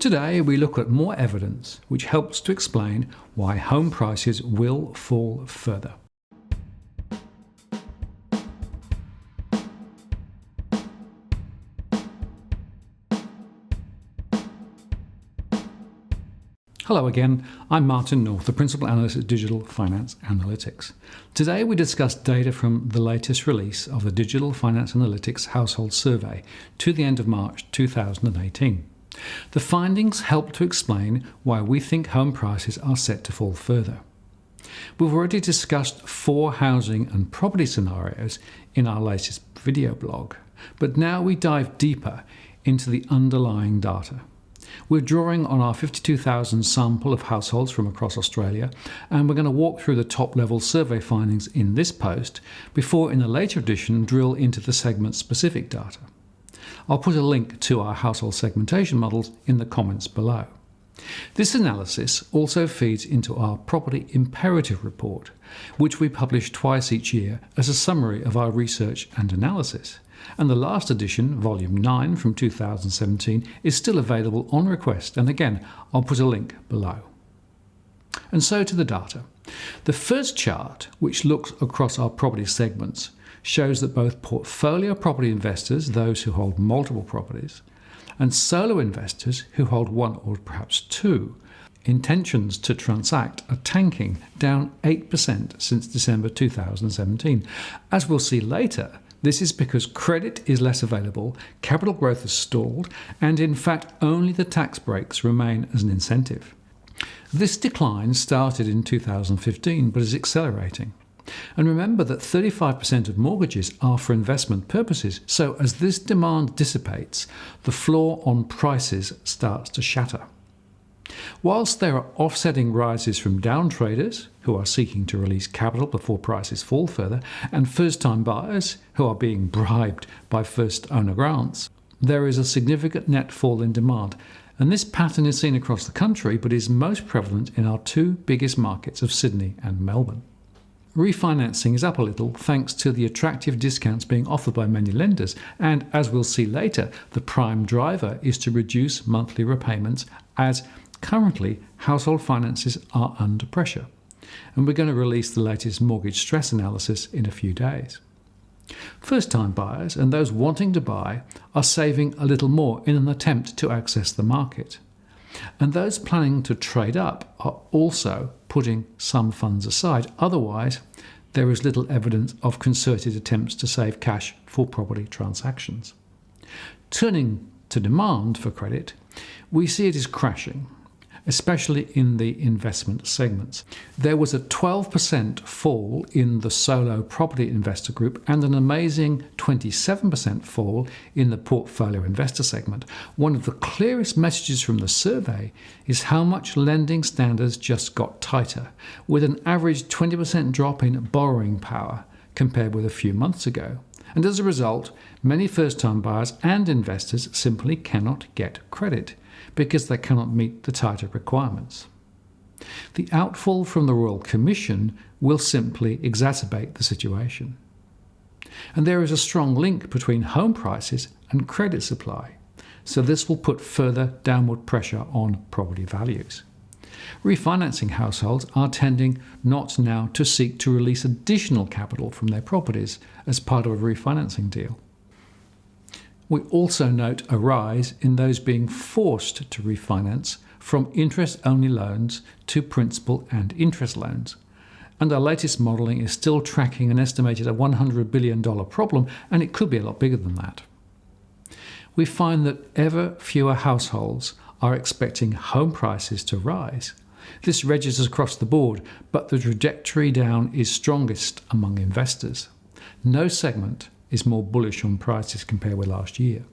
Today we look at more evidence which helps to explain why home prices will fall further. Hello again, I'm Martin North, the Principal Analyst at Digital Finance Analytics. Today we discuss data from the latest release of the Digital Finance Analytics Household Survey to the end of March 2018. The findings help to explain why we think home prices are set to fall further. We've already discussed 4 housing and property scenarios in our latest video blog, but now we dive deeper into the underlying data. We're drawing on our 52,000 sample of households from across Australia, and we're going to walk through the top-level survey findings in this post before, in a later edition, drill into the segment-specific data. I'll put a link to our household segmentation models in the comments below. This analysis also feeds into our Property Imperative Report, which we publish twice each year as a summary of our research and analysis. And the last edition, Volume 9 from 2017, is still available on request, and again, I'll put a link below. And so to the data. The first chart, which looks across our property segments, shows that both portfolio property investors, those who hold multiple properties, and solo investors who hold 1 or perhaps 2, intentions to transact are tanking, down 8% since December 2017. As we'll see later, this is because credit is less available, capital growth has stalled, and in fact only the tax breaks remain as an incentive. This decline started in 2015 but is accelerating. And remember that 35% of mortgages are for investment purposes, so as this demand dissipates, the floor on prices starts to shatter. Whilst there are offsetting rises from down traders, who are seeking to release capital before prices fall further, and first-time buyers, who are being bribed by first-owner grants, there is a significant net fall in demand. And this pattern is seen across the country, but is most prevalent in our 2 biggest markets of Sydney and Melbourne. Refinancing is up a little thanks to the attractive discounts being offered by many lenders, and as we'll see later, the prime driver is to reduce monthly repayments, as currently household finances are under pressure. And we're going to release the latest mortgage stress analysis in a few days. First-time buyers and those wanting to buy are saving a little more in an attempt to access the market. And those planning to trade up are also putting some funds aside. Otherwise, there is little evidence of concerted attempts to save cash for property transactions. Turning to demand for credit, we see it is crashing, especially in the investment segments. There was a 12% fall in the solo property investor group and an amazing 27% fall in the portfolio investor segment. One of the clearest messages from the survey is how much lending standards just got tighter, with an average 20% drop in borrowing power compared with a few months ago. And as a result, many first-time buyers and investors simply cannot get credit, because they cannot meet the tighter requirements. The outfall from the Royal Commission will simply exacerbate the situation. And there is a strong link between home prices and credit supply, so this will put further downward pressure on property values. Refinancing households are tending not now to seek to release additional capital from their properties as part of a refinancing deal. We also note a rise in those being forced to refinance from interest-only loans to principal and interest loans. And our latest modelling is still tracking an estimated $100 billion problem, and it could be a lot bigger than that. We find that ever fewer households are expecting home prices to rise. This registers across the board, but the trajectory down is strongest among investors. No segment is more bullish on prices compared with last year.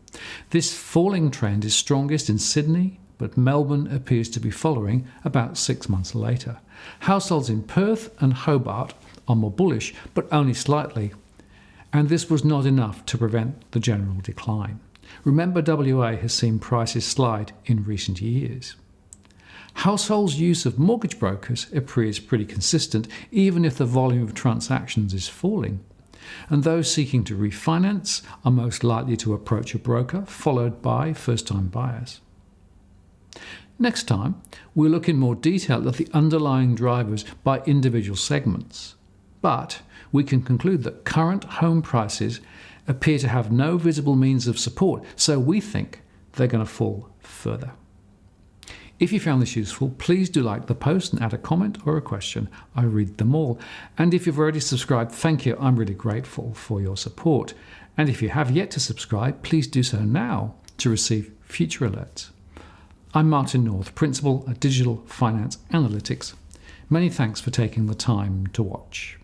This falling trend is strongest in Sydney, but Melbourne appears to be following about 6 months later. Households in Perth and Hobart are more bullish, but only slightly, and this was not enough to prevent the general decline. Remember, WA has seen prices slide in recent years. Households' use of mortgage brokers appears pretty consistent, even if the volume of transactions is falling. And those seeking to refinance are most likely to approach a broker, followed by first-time buyers. Next time, we'll look in more detail at the underlying drivers by individual segments. But we can conclude that current home prices appear to have no visible means of support, so we think they're going to fall further. If you found this useful, please do like the post and add a comment or a question. I read them all. And if you've already subscribed, thank you. I'm really grateful for your support. And if you have yet to subscribe, please do so now to receive future alerts. I'm Martin North, Principal at Digital Finance Analytics. Many thanks for taking the time to watch.